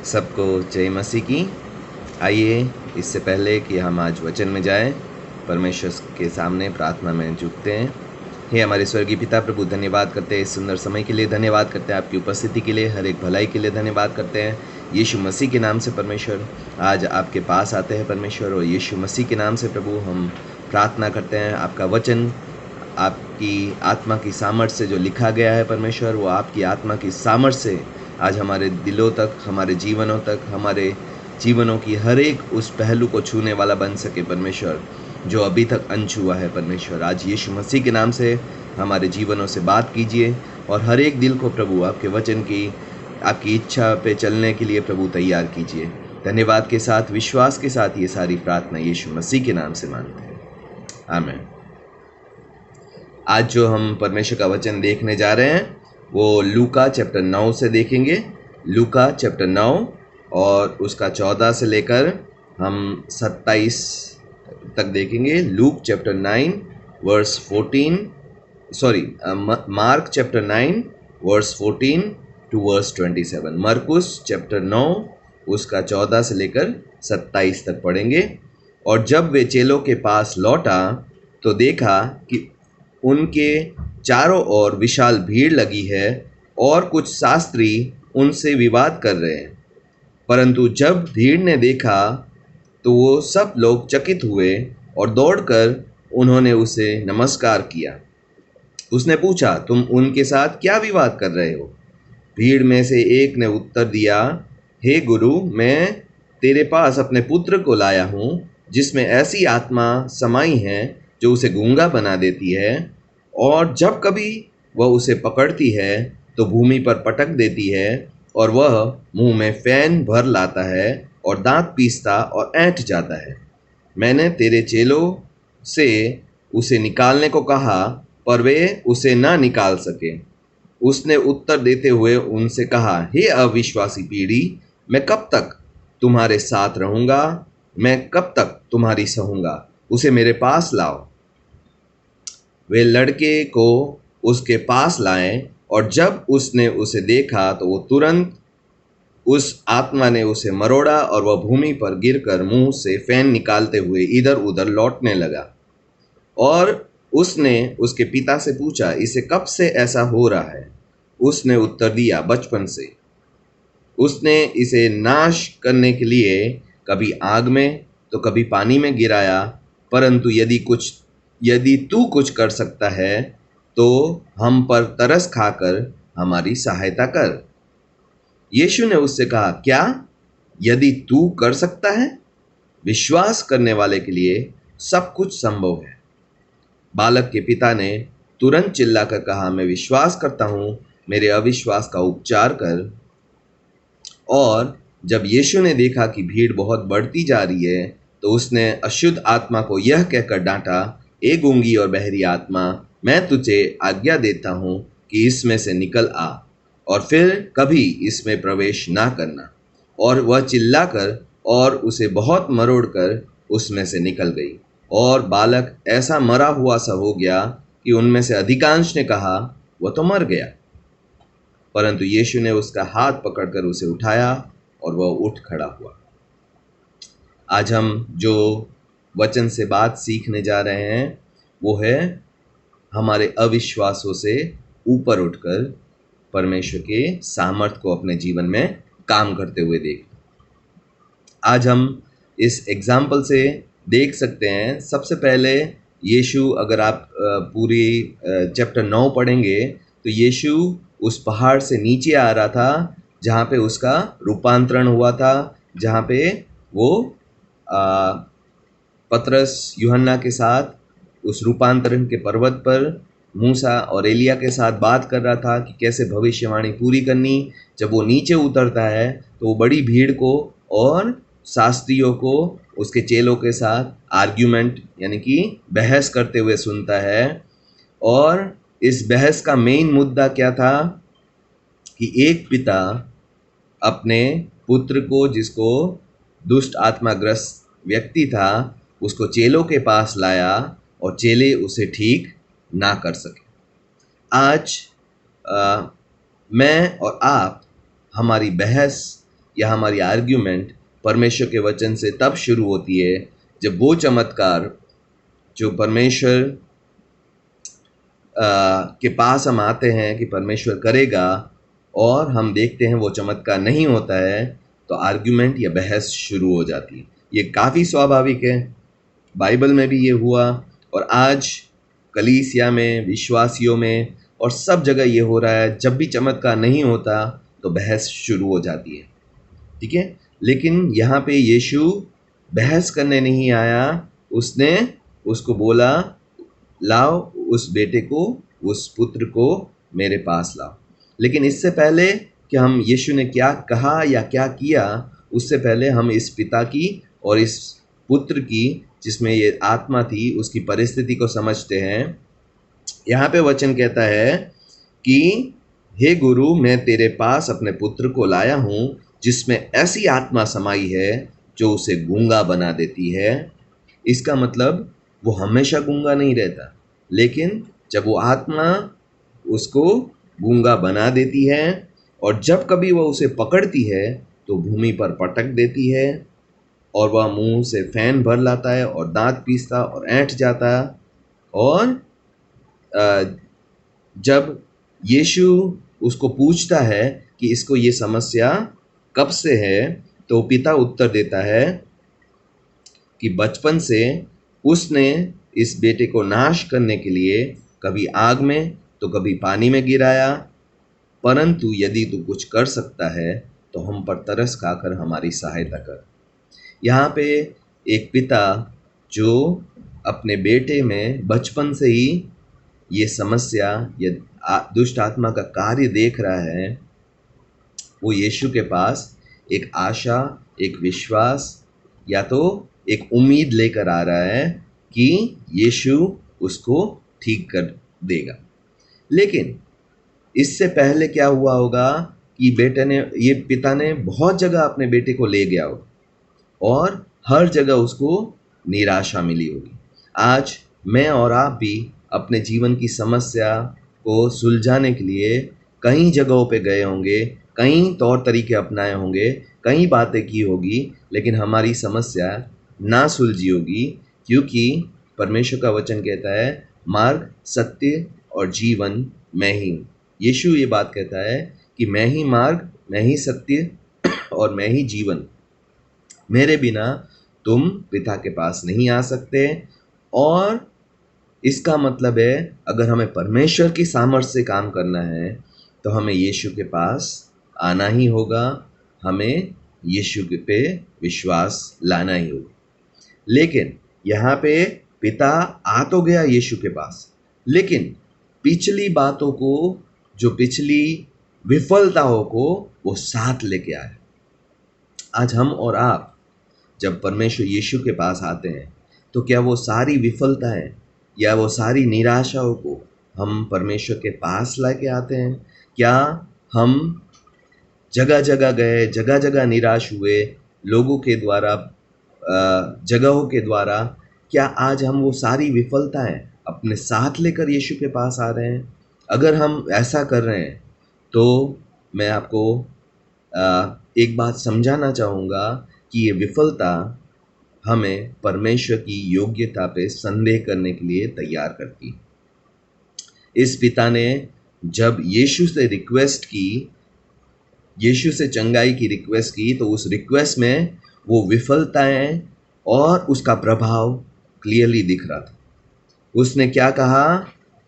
सबको जय मसीह की। आइए इससे पहले कि हम आज वचन में जाएं, परमेश्वर के सामने प्रार्थना में झुकते हैं। हे हमारे स्वर्गीय पिता प्रभु, धन्यवाद करते हैं इस सुंदर समय के लिए, धन्यवाद करते हैं आपकी उपस्थिति के लिए, हर एक भलाई के लिए धन्यवाद करते हैं। यीशु मसीह के नाम से परमेश्वर आज आपके पास आते हैं परमेश्वर, और यीशु मसीह के नाम से प्रभु हम प्रार्थना करते हैं आपका वचन आपकी आत्मा की सामर्थ्य से जो लिखा गया है परमेश्वर, वो आपकी आत्मा की सामर्थ्य से आज हमारे दिलों तक, हमारे जीवनों तक, हमारे जीवनों की हर एक उस पहलू को छूने वाला बन सके परमेश्वर, जो अभी तक अनछुआ है परमेश्वर। आज यीशु मसीह के नाम से हमारे जीवनों से बात कीजिए और हर एक दिल को प्रभु आपके वचन की, आपकी इच्छा पे चलने के लिए प्रभु तैयार कीजिए। धन्यवाद के साथ, विश्वास के साथ ये सारी प्रार्थना यीशु मसीह के नाम से मांगते हैं, आमीन। आज जो हम परमेश्वर का वचन देखने जा रहे हैं वो लूका चैप्टर 9 से देखेंगे। लूका चैप्टर 9 और उसका 14 से लेकर हम 27 तक देखेंगे। Luke chapter 9 verse 14, Mark chapter 9 verse 14 to verse 27। मरकुस चैप्टर 9 उसका 14 से लेकर 27 तक पढ़ेंगे। और जब वे चेलों के पास लौटा तो देखा कि उनके चारों ओर विशाल भीड़ लगी है और कुछ शास्त्री उनसे विवाद कर रहे हैं। परंतु जब भीड़ ने देखा तो वो सब लोग चकित हुए और दौड़कर उन्होंने उसे नमस्कार किया। उसने पूछा, तुम उनके साथ क्या विवाद कर रहे हो? भीड़ में से एक ने उत्तर दिया, हे गुरु, मैं तेरे पास अपने पुत्र को लाया हूँ, जिसमें ऐसी आत्मा समाई है जो उसे गूंगा बना देती है, और जब कभी वह उसे पकड़ती है तो भूमि पर पटक देती है, और वह मुंह में फैन भर लाता है और दांत पीसता और ऐंठ जाता है। मैंने तेरे चेलों से उसे निकालने को कहा, पर वे उसे ना निकाल सके। उसने उत्तर देते हुए उनसे कहा, हे अविश्वासी पीढ़ी, मैं कब तक तुम्हारे साथ रहूँगा? मैं कब तक तुम्हारी सहूँगा? उसे मेरे पास लाओ। वे लड़के को उसके पास लाए, और जब उसने उसे देखा तो वो तुरंत, उस आत्मा ने उसे मरोड़ा और वह भूमि पर गिरकर मुंह से फैन निकालते हुए इधर उधर लौटने लगा। और उसने उसके पिता से पूछा, इसे कब से ऐसा हो रहा है? उसने उत्तर दिया, बचपन से। उसने इसे नाश करने के लिए कभी आग में तो कभी पानी में गिराया, परंतु यदि तू कुछ कर सकता है तो हम पर तरस खाकर हमारी सहायता कर। यीशु ने उससे कहा, क्या यदि तू कर सकता है? विश्वास करने वाले के लिए सब कुछ संभव है। बालक के पिता ने तुरंत चिल्लाकर कहा, मैं विश्वास करता हूँ, मेरे अविश्वास का उपचार कर। और जब यीशु ने देखा कि भीड़ बहुत बढ़ती जा रही है तो उसने अशुद्ध आत्मा को यह कहकर डांटा, ए गूंगी और बहरी आत्मा, मैं तुझे आज्ञा देता हूँ कि इसमें से निकल आ और फिर कभी इसमें प्रवेश ना करना। और वह चिल्लाकर और उसे बहुत मरोड़कर उसमें से निकल गई, और बालक ऐसा मरा हुआ सा हो गया कि उनमें से अधिकांश ने कहा, वह तो मर गया। परंतु यीशु ने उसका हाथ पकड़कर उसे उठाया और वह उठ खड़ा हुआ। आज हम जो वचन से बात सीखने जा रहे हैं वो है हमारे अविश्वासों से ऊपर उठकर परमेश्वर के सामर्थ्य को अपने जीवन में काम करते हुए देखना। आज हम इस एग्जाम्पल से देख सकते हैं। सबसे पहले यीशु, अगर आप पूरी चैप्टर 9 पढ़ेंगे तो यीशु उस पहाड़ से नीचे आ रहा था जहाँ पे उसका रूपांतरण हुआ था, जहाँ पे वो पतरस यूहन्ना के साथ उस रूपांतरण के पर्वत पर मूसा और एलिया के साथ बात कर रहा था कि कैसे भविष्यवाणी पूरी करनी। जब वो नीचे उतरता है तो वो बड़ी भीड़ को और शास्त्रियों को उसके चेलों के साथ आर्ग्यूमेंट यानी कि बहस करते हुए सुनता है। और इस बहस का मेन मुद्दा क्या था कि एक पिता अपने पुत्र को, जिसको दुष्ट आत्माग्रस्त व्यक्ति था, उसको चेलों के पास लाया और चेले उसे ठीक ना कर सके। आज मैं और आप, हमारी बहस या हमारी आर्ग्यूमेंट परमेश्वर के वचन से तब शुरू होती है जब वो चमत्कार जो परमेश्वर के पास हम आते हैं कि परमेश्वर करेगा और हम देखते हैं वो चमत्कार नहीं होता है, तो आर्ग्यूमेंट या बहस शुरू हो जाती है। ये काफ़ी स्वाभाविक है, बाइबल में भी ये हुआ और आज कलीसिया में, विश्वासियों में और सब जगह ये हो रहा है। जब भी चमत्कार नहीं होता तो बहस शुरू हो जाती है, ठीक है। लेकिन यहाँ पे यीशु बहस करने नहीं आया, उसने उसको बोला लाओ उस बेटे को, उस पुत्र को मेरे पास लाओ। लेकिन इससे पहले कि हम यीशु ने क्या कहा या क्या किया, उससे पहले हम इस पिता की और इस पुत्र की जिसमें ये आत्मा थी उसकी परिस्थिति को समझते हैं। यहाँ पे वचन कहता है कि हे गुरु, मैं तेरे पास अपने पुत्र को लाया हूँ जिसमें ऐसी आत्मा समाई है जो उसे गूंगा बना देती है। इसका मतलब वो हमेशा गूंगा नहीं रहता, लेकिन जब वो आत्मा उसको गूंगा बना देती है और जब कभी वह उसे पकड़ती है तो भूमि पर पटक देती है और वह मुंह से फैन भर लाता है और दांत पीसता और ऐंठ जाता। और जब यीशु उसको पूछता है कि इसको ये समस्या कब से है, तो पिता उत्तर देता है कि बचपन से उसने इस बेटे को नाश करने के लिए कभी आग में तो कभी पानी में गिराया, परंतु यदि तू कुछ कर सकता है तो हम पर तरस खाकर हमारी सहायता कर। यहाँ पे एक पिता जो अपने बेटे में बचपन से ही ये समस्या या दुष्ट आत्मा का कार्य देख रहा है, वो यीशु के पास एक आशा, एक विश्वास या तो एक उम्मीद लेकर आ रहा है कि यीशु उसको ठीक कर देगा। लेकिन इससे पहले क्या हुआ होगा कि ये पिता ने बहुत जगह अपने बेटे को ले गया होगा और हर जगह उसको निराशा मिली होगी। आज मैं और आप भी अपने जीवन की समस्या को सुलझाने के लिए कई जगहों पे गए होंगे, कई तौर तरीके अपनाए होंगे, कई बातें की होगी, लेकिन हमारी समस्या ना सुलझी होगी, क्योंकि परमेश्वर का वचन कहता है मार्ग, सत्य और जीवन मैं ही हूँ। यीशु ये बात कहता है कि मैं ही मार्ग, मैं ही सत्य और मैं ही जीवन, मेरे बिना तुम पिता के पास नहीं आ सकते। और इसका मतलब है अगर हमें परमेश्वर की सामर्थ्य से काम करना है तो हमें यीशु के पास आना ही होगा, हमें यीशु पे विश्वास लाना ही होगा। लेकिन यहाँ पे पिता आ तो गया यीशु के पास, लेकिन पिछली बातों को, जो पिछली विफलताओं को वो साथ लेके आया। आज हम और आप जब परमेश्वर यीशु के पास आते हैं तो क्या वो सारी विफलताएं या वो सारी निराशाओं को हम परमेश्वर के पास लेके आते हैं? क्या हम जगह जगह गए, जगह जगह निराश हुए, लोगों के द्वारा, जगहों के द्वारा, क्या आज हम वो सारी विफलताएं अपने साथ लेकर यीशु के पास आ रहे हैं? अगर हम ऐसा कर रहे हैं तो मैं आपको एक बात समझाना चाहूँगा कि ये विफलता हमें परमेश्वर की योग्यता पे संदेह करने के लिए तैयार करती है। इस पिता ने जब यीशु से रिक्वेस्ट की, यीशु से चंगाई की रिक्वेस्ट की, तो उस रिक्वेस्ट में वो विफलताएं और उसका प्रभाव क्लियरली दिख रहा था। उसने क्या कहा?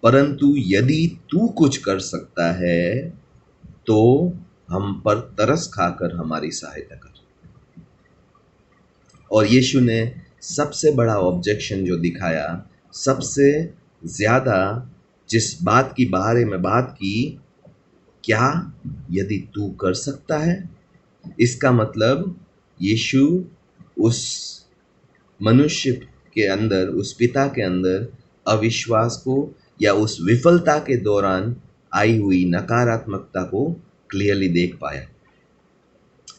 परंतु यदि तू कुछ कर सकता है तो हम पर तरस खाकर हमारी सहायता कर। और यीशु ने सबसे बड़ा ऑब्जेक्शन जो दिखाया, सबसे ज़्यादा जिस बात की बारे में बात की, क्या यदि तू कर सकता है? इसका मतलब यीशु उस मनुष्य के अंदर, उस पिता के अंदर अविश्वास को या उस विफलता के दौरान आई हुई नकारात्मकता को क्लियरली देख पाया।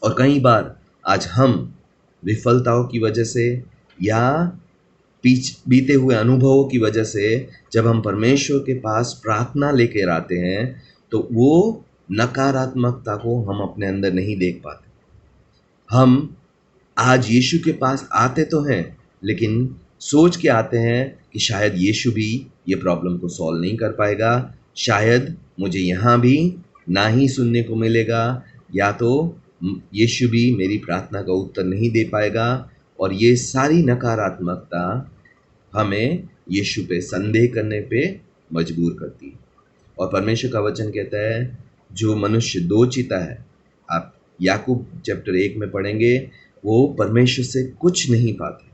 और कई बार आज हम विफलताओं की वजह से या बीते हुए अनुभवों की वजह से जब हम परमेश्वर के पास प्रार्थना लेकर आते हैं तो वो नकारात्मकता को हम अपने अंदर नहीं देख पाते। हम आज यीशु के पास आते तो हैं, लेकिन सोच के आते हैं कि शायद यीशु भी ये प्रॉब्लम को सॉल्व नहीं कर पाएगा, शायद मुझे यहाँ भी ना ही सुनने को मिलेगा, या तो यीशु भी मेरी प्रार्थना का उत्तर नहीं दे पाएगा। और ये सारी नकारात्मकता हमें यीशु पे संदेह करने पे मजबूर करती है। और परमेश्वर का वचन कहता है जो मनुष्य दो चिता है, आप याकूब चैप्टर 1 में पढ़ेंगे, वो परमेश्वर से कुछ नहीं पाते।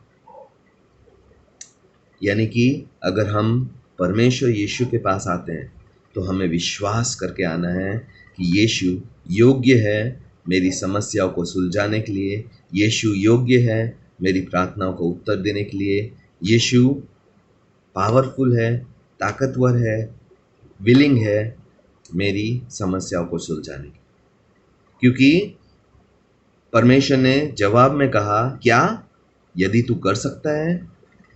यानी कि अगर हम परमेश्वर यीशु के पास आते हैं तो हमें विश्वास करके आना है कि यीशु योग्य है मेरी समस्याओं को सुलझाने के लिए, यीशु योग्य है मेरी प्रार्थनाओं को उत्तर देने के लिए, यीशु पावरफुल है, ताकतवर है, विलिंग है मेरी समस्याओं को सुलझाने की। क्योंकि परमेश्वर ने जवाब में कहा, क्या यदि तू कर सकता है?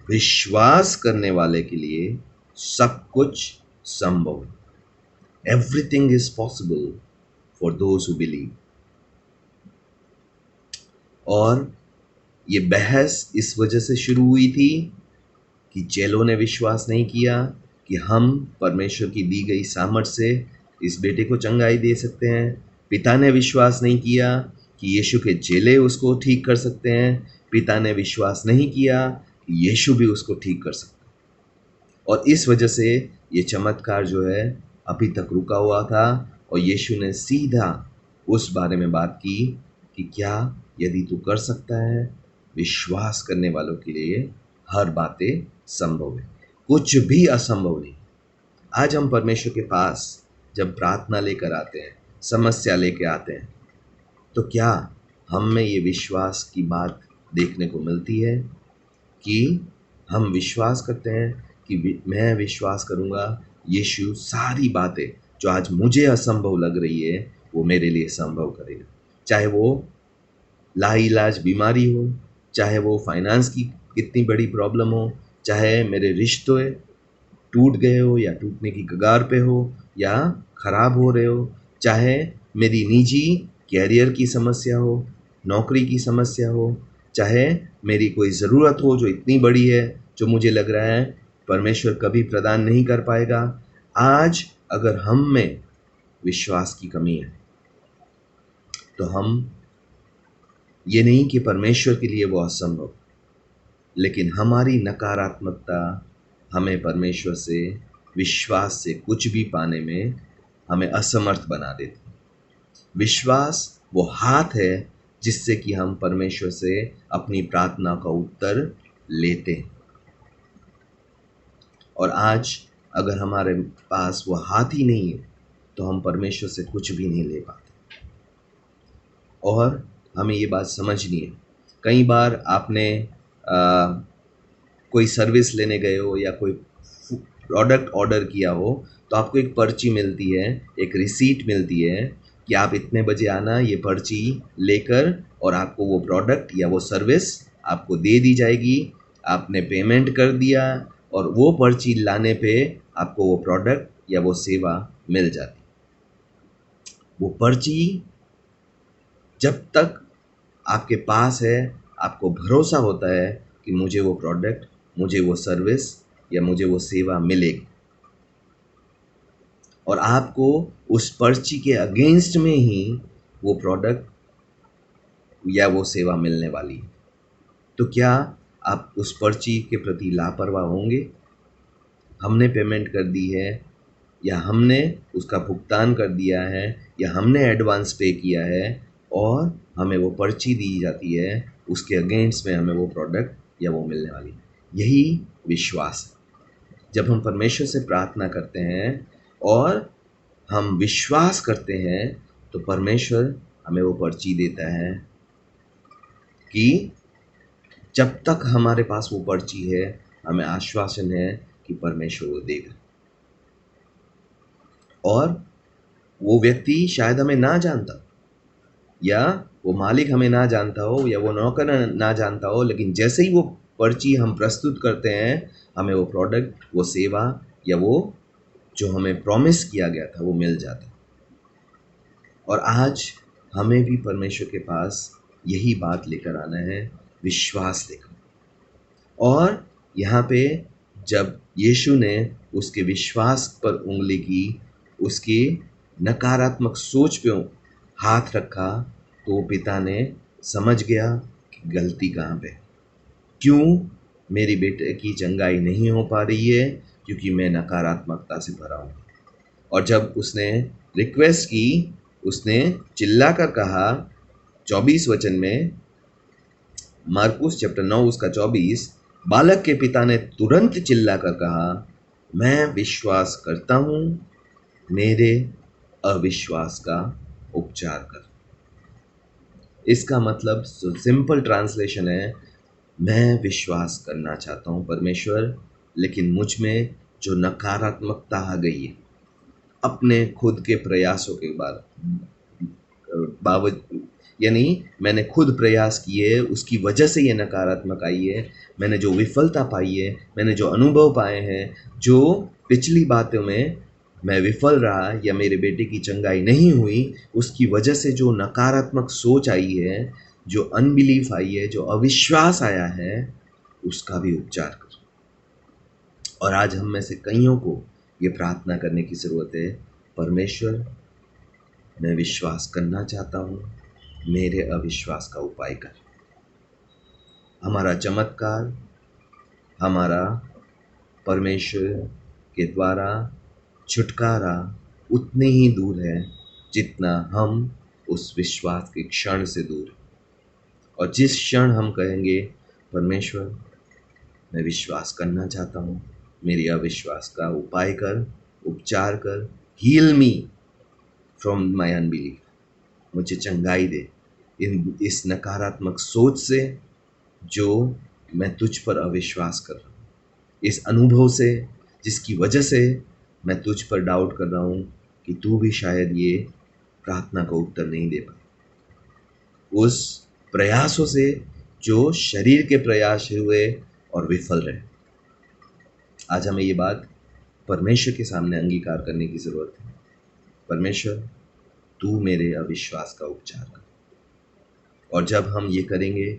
विश्वास करने वाले के लिए सब कुछ संभव है। Everything is possible for those who believe. और ये बहस इस वजह से शुरू हुई थी कि चेलों ने विश्वास नहीं किया कि हम परमेश्वर की दी गई सामर्थ्य से इस बेटे को चंगाई दे सकते हैं। पिता ने विश्वास नहीं किया कि यीशु के चेले उसको ठीक कर सकते हैं। पिता ने विश्वास नहीं किया कि यीशु भी उसको ठीक कर सकता है। और इस वजह से ये चमत्कार जो है अभी तक रुका हुआ था। और यीशु ने सीधा उस बारे में बात की कि क्या यदि तू कर सकता है? विश्वास करने वालों के लिए हर बातें संभव है, कुछ भी असंभव नहीं। आज हम परमेश्वर के पास जब प्रार्थना लेकर आते हैं, समस्या लेकर आते हैं, तो क्या हम में ये विश्वास की बात देखने को मिलती है कि हम विश्वास करते हैं कि मैं विश्वास करूँगा यीशु सारी बातें जो आज मुझे असंभव लग रही है वो मेरे लिए संभव करेगा। चाहे वो लाइलाज बीमारी हो, चाहे वो फाइनेंस की कितनी बड़ी प्रॉब्लम हो, चाहे मेरे रिश्ते टूट गए हो या टूटने की कगार पे हो या ख़राब हो रहे हो, चाहे मेरी निजी कैरियर की समस्या हो, नौकरी की समस्या हो, चाहे मेरी कोई ज़रूरत हो जो इतनी बड़ी है जो मुझे लग रहा है परमेश्वर कभी प्रदान नहीं कर पाएगा। आज अगर हम में विश्वास की कमी है तो हम ये नहीं कि परमेश्वर के लिए वो असंभव, लेकिन हमारी नकारात्मकता हमें परमेश्वर से विश्वास से कुछ भी पाने में हमें असमर्थ बना देती। विश्वास वो हाथ है जिससे कि हम परमेश्वर से अपनी प्रार्थना का उत्तर लेते हैं। और आज अगर हमारे पास वो हाथ ही नहीं है तो हम परमेश्वर से कुछ भी नहीं ले पाते। और हमें ये बात समझनी है। कई बार आपने कोई सर्विस लेने गए हो या कोई प्रोडक्ट ऑर्डर किया हो तो आपको एक पर्ची मिलती है, एक रिसीट मिलती है कि आप इतने बजे आना ये पर्ची लेकर, और आपको वो प्रोडक्ट या वो सर्विस आपको दे दी जाएगी। आपने पेमेंट कर दिया और वो पर्ची लाने पे आपको वो प्रोडक्ट या वो सेवा मिल जाती। वो पर्ची जब तक आपके पास है, आपको भरोसा होता है कि मुझे वो प्रोडक्ट, मुझे वो सर्विस या मुझे वो सेवा मिलेगी, और आपको उस पर्ची के अगेंस्ट में ही वो प्रोडक्ट या वो सेवा मिलने वाली है, तो क्या आप उस पर्ची के प्रति लापरवाह होंगे? हमने पेमेंट कर दी है या हमने उसका भुगतान कर दिया है या हमने एडवांस पे किया है और हमें वो पर्ची दी जाती है, उसके अगेंस्ट में हमें वो प्रोडक्ट या वो मिलने वाली है। यही विश्वास है। जब हम परमेश्वर से प्रार्थना करते हैं और हम विश्वास करते हैं तो परमेश्वर हमें वो पर्ची देता है कि जब तक हमारे पास वो पर्ची है हमें आश्वासन है कि परमेश्वर वो देगा। और वो व्यक्ति शायद हमें ना जानता या वो मालिक हमें ना जानता हो या वो नौकर ना जानता हो, लेकिन जैसे ही वो पर्ची हम प्रस्तुत करते हैं हमें वो प्रोडक्ट, वो सेवा या वो जो हमें प्रॉमिस किया गया था वो मिल जाता है। और आज हमें भी परमेश्वर के पास यही बात लेकर आना है, विश्वास लेकर। और यहाँ पे जब यीशु ने उसके विश्वास पर उंगली की, उसकी नकारात्मक सोच पे हाथ रखा, तो पिता ने समझ गया कि गलती कहाँ पे, क्यों मेरी बेटे की चंगाई नहीं हो पा रही है, क्योंकि मैं नकारात्मकता से भरा हूँ। और जब उसने रिक्वेस्ट की, उसने चिल्ला कर कहा 24 वचन में, मार्कुस चैप्टर 9 उसका 24, बालक के पिता ने तुरंत चिल्लाकर कहा, मैं विश्वास करता हूँ, मेरे अविश्वास का उपचार कर। इसका मतलब सिंपल ट्रांसलेशन है, मैं विश्वास करना चाहता हूँ परमेश्वर, लेकिन मुझ में जो नकारात्मकता आ गई है अपने खुद के प्रयासों के बावजूद, यानी मैंने खुद प्रयास किए, उसकी वजह से ये नकारात्मक आई है, मैंने जो विफलता पाई है, मैंने जो अनुभव पाए हैं, जो पिछली बातों में मैं विफल रहा या मेरे बेटे की चंगाई नहीं हुई, उसकी वजह से जो नकारात्मक सोच आई है, जो अनबिलीफ आई है, जो अविश्वास आया है, उसका भी उपचार कर। और आज हम में से कईयों को ये प्रार्थना करने की ज़रूरत है, परमेश्वर मैं विश्वास करना चाहता हूँ, मेरे अविश्वास का उपाय कर। हमारा चमत्कार, हमारा परमेश्वर के द्वारा छुटकारा उतने ही दूर है जितना हम उस विश्वास के क्षण से दूर हैं। और जिस क्षण हम कहेंगे परमेश्वर मैं विश्वास करना चाहता हूँ, मेरी अविश्वास का उपाय कर, उपचार कर, heal me from my unbelief, मुझे चंगाई दे इस नकारात्मक सोच से जो मैं तुझ पर अविश्वास कर रहा हूँ, इस अनुभव से जिसकी वजह से मैं तुझ पर डाउट कर रहा हूँ कि तू भी शायद ये प्रार्थना का उत्तर नहीं दे पाए, उस प्रयासों से जो शरीर के प्रयास हुए और विफल रहे। आज हमें ये बात परमेश्वर के सामने अंगीकार करने की ज़रूरत है, परमेश्वर तू मेरे अविश्वास का उपचार कर। और जब हम ये करेंगे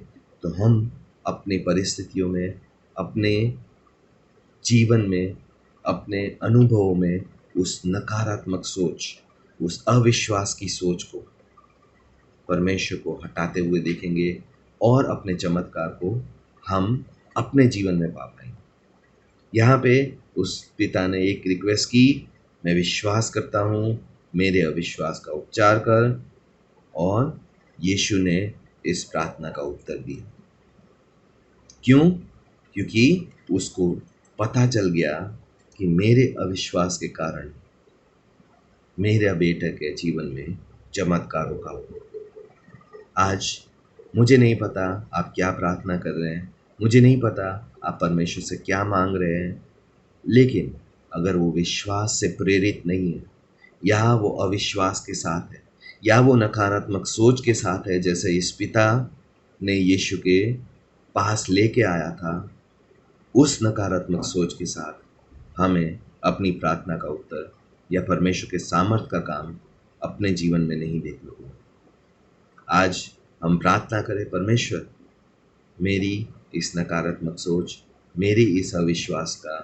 तो हम अपनी परिस्थितियों में, अपने जीवन में, अपने अनुभवों में उस नकारात्मक सोच, उस अविश्वास की सोच को परमेश्वर को हटाते हुए देखेंगे और अपने चमत्कार को हम अपने जीवन में पा पाएंगे। यहाँ पे उस पिता ने एक रिक्वेस्ट की, मैं विश्वास करता हूँ, मेरे अविश्वास का उपचार कर, और यीशु ने इस प्रार्थना का उत्तर दिया। क्यों? क्योंकि उसको पता चल गया कि मेरे अविश्वास के कारण मेरे बेटे के जीवन में चमत्कारों का हो। आज मुझे नहीं पता आप क्या प्रार्थना कर रहे हैं, मुझे नहीं पता आप परमेश्वर से क्या मांग रहे हैं, लेकिन अगर वो विश्वास से प्रेरित नहीं है, या वो अविश्वास के साथ है, या वो नकारात्मक सोच के साथ है, जैसे इस पिता ने यीशु के पास लेके आया था, उस नकारात्मक सोच के साथ हमें अपनी प्रार्थना का उत्तर या परमेश्वर के सामर्थ का काम अपने जीवन में नहीं देखने को। आज हम प्रार्थना करें, परमेश्वर मेरी इस नकारात्मक सोच, मेरी इस अविश्वास का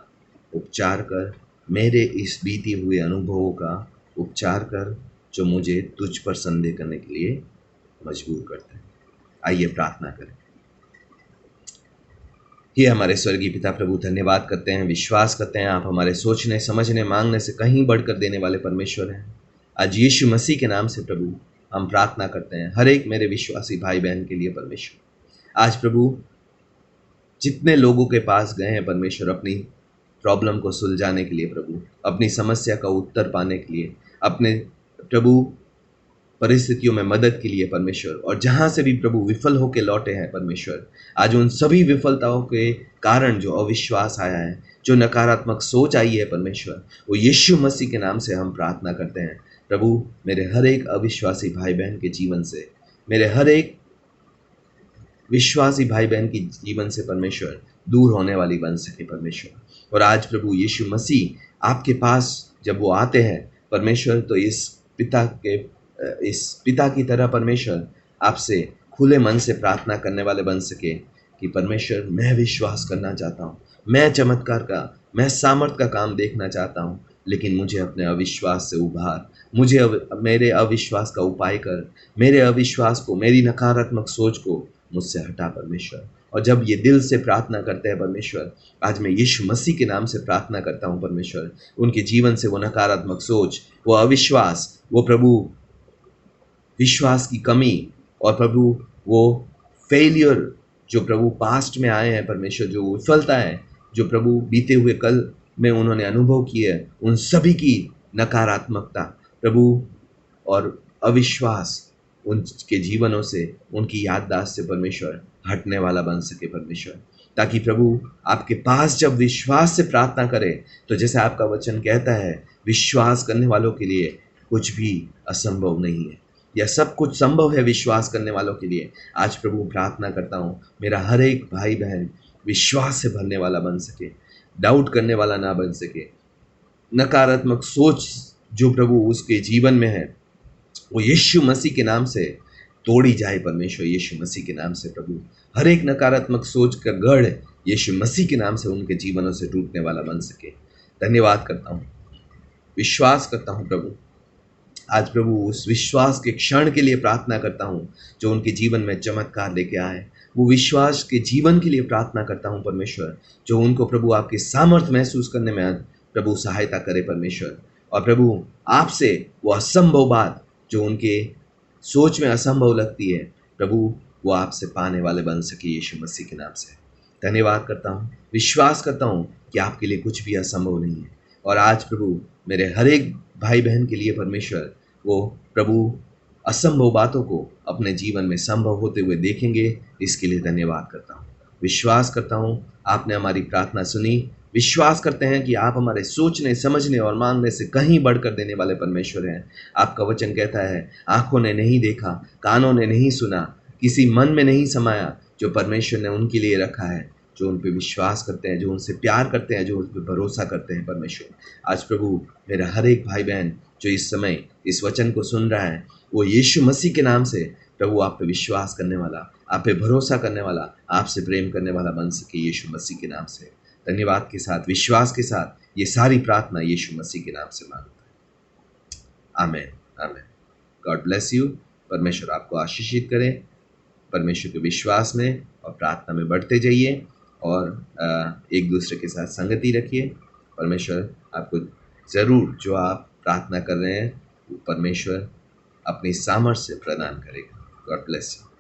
उपचार कर, मेरे इस बीते हुए अनुभवों का उपचार कर, जो मुझे तुझ पर संदेह करने के लिए मजबूर करते हैं। आइए प्रार्थना करें। ये हमारे स्वर्गीय पिता प्रभु, धन्यवाद करते हैं, विश्वास करते हैं आप हमारे सोचने, समझने, मांगने से कहीं बढ़कर देने वाले परमेश्वर हैं। आज यीशु मसीह के नाम से प्रभु हम प्रार्थना करते हैं हर एक मेरे विश्वासी भाई बहन के लिए परमेश्वर। आज प्रभु जितने लोगों के पास गए हैं परमेश्वर अपनी प्रॉब्लम को सुलझाने के लिए, प्रभु अपनी समस्या का उत्तर पाने के लिए, अपने प्रभु परिस्थितियों में मदद के लिए परमेश्वर, और जहाँ से भी प्रभु विफल होकर लौटे हैं परमेश्वर, आज उन सभी विफलताओं के कारण जो अविश्वास आया है, जो नकारात्मक सोच आई है परमेश्वर, वो यीशु मसीह के नाम से हम प्रार्थना करते हैं प्रभु, मेरे हर एक अविश्वासी भाई बहन के जीवन से, मेरे हर एक विश्वासी भाई बहन की जीवन से परमेश्वर दूर होने वाली बन सके परमेश्वर। और आज प्रभु यीशु मसीह आपके पास जब वो आते हैं परमेश्वर, तो इस पिता की तरह परमेश्वर आपसे खुले मन से प्रार्थना करने वाले बन सके कि परमेश्वर, मैं विश्वास करना चाहता हूँ, मैं चमत्कार का, मैं सामर्थ का काम देखना चाहता हूँ, लेकिन मुझे अपने अविश्वास से उभार, मुझे मेरे अविश्वास का उपाय कर, मेरे अविश्वास को, मेरी नकारात्मक सोच को मुझसे हटा परमेश्वर। और जब ये दिल से प्रार्थना करते हैं परमेश्वर, आज मैं यीशु मसीह के नाम से प्रार्थना करता हूँ परमेश्वर, उनके जीवन से वो नकारात्मक सोच, वो अविश्वास, वो प्रभु विश्वास की कमी, और प्रभु वो फेलियर जो प्रभु पास्ट में आए हैं परमेश्वर, जो विफलता है जो प्रभु बीते हुए कल में उन्होंने अनुभव की है, उन सभी की नकारात्मकता प्रभु और अविश्वास उनके जीवनों से, उनकी याददाश्त से परमेश्वर हटने वाला बन सके परमेश्वर, ताकि प्रभु आपके पास जब विश्वास से प्रार्थना करें तो जैसे आपका वचन कहता है, विश्वास करने वालों के लिए कुछ भी असंभव नहीं है, या सब कुछ संभव है विश्वास करने वालों के लिए। आज प्रभु प्रार्थना करता हूँ मेरा हर एक भाई बहन विश्वास से भरने वाला बन सके, डाउट करने वाला ना बन सके। नकारात्मक सोच जो प्रभु उसके जीवन में है वो यीशु मसीह के नाम से तोड़ी जाए परमेश्वर, यीशु मसीह के नाम से प्रभु हर एक नकारात्मक सोच का गढ़ यीशु मसीह के नाम से उनके जीवनों से टूटने वाला बन सके। धन्यवाद करता हूँ, विश्वास करता हूँ प्रभु। आज प्रभु उस विश्वास के क्षण के लिए प्रार्थना करता हूँ जो उनके जीवन में चमत्कार लेके आए। वो विश्वास के जीवन के लिए प्रार्थना करता हूँ परमेश्वर, जो उनको प्रभु आपकी सामर्थ महसूस करने में प्रभु सहायता करे परमेश्वर। और प्रभु आपसे वो असंभव बात जो उनके सोच में असंभव लगती है प्रभु, वो आपसे पाने वाले बन सके यीशु मसीह के नाम से। धन्यवाद करता हूँ, विश्वास करता हूँ कि आपके लिए कुछ भी असंभव नहीं है। और आज प्रभु मेरे हर एक भाई बहन के लिए परमेश्वर वो प्रभु असंभव बातों को अपने जीवन में संभव होते हुए देखेंगे, इसके लिए धन्यवाद करता हूँ। विश्वास करता हूँ आपने हमारी प्रार्थना सुनी, विश्वास करते हैं कि आप हमारे सोचने, समझने और मांगने से कहीं बढ़कर देने वाले परमेश्वर हैं। आपका वचन कहता है, आंखों ने नहीं देखा, कानों ने नहीं सुना, किसी मन में नहीं समाया जो परमेश्वर ने उनके लिए रखा है, जो उन पर विश्वास करते हैं, जो उनसे प्यार करते हैं, जो उन पर भरोसा करते हैं परमेश्वर। आज प्रभु मेरा हर एक भाई बहन जो इस समय इस वचन को सुन रहा है, वो यीशु मसीह के नाम से प्रभु आप पे विश्वास करने वाला, आप पे भरोसा करने वाला, आपसे प्रेम करने वाला बन सके यीशु मसीह के नाम से। धन्यवाद के साथ, विश्वास के साथ ये सारी प्रार्थना यीशु मसीह के नाम से मांगता है। Amen, amen. God bless you. परमेश्वर आपको आशीषित करे। परमेश्वर के विश्वास में और प्रार्थना में बढ़ते जाइए और एक दूसरे के साथ संगति रखिए। परमेश्वर आपको ज़रूर जो आप प्रार्थना कर रहे हैं वो परमेश्वर अपनी सामर्थ्य से प्रदान करेगा। God bless you.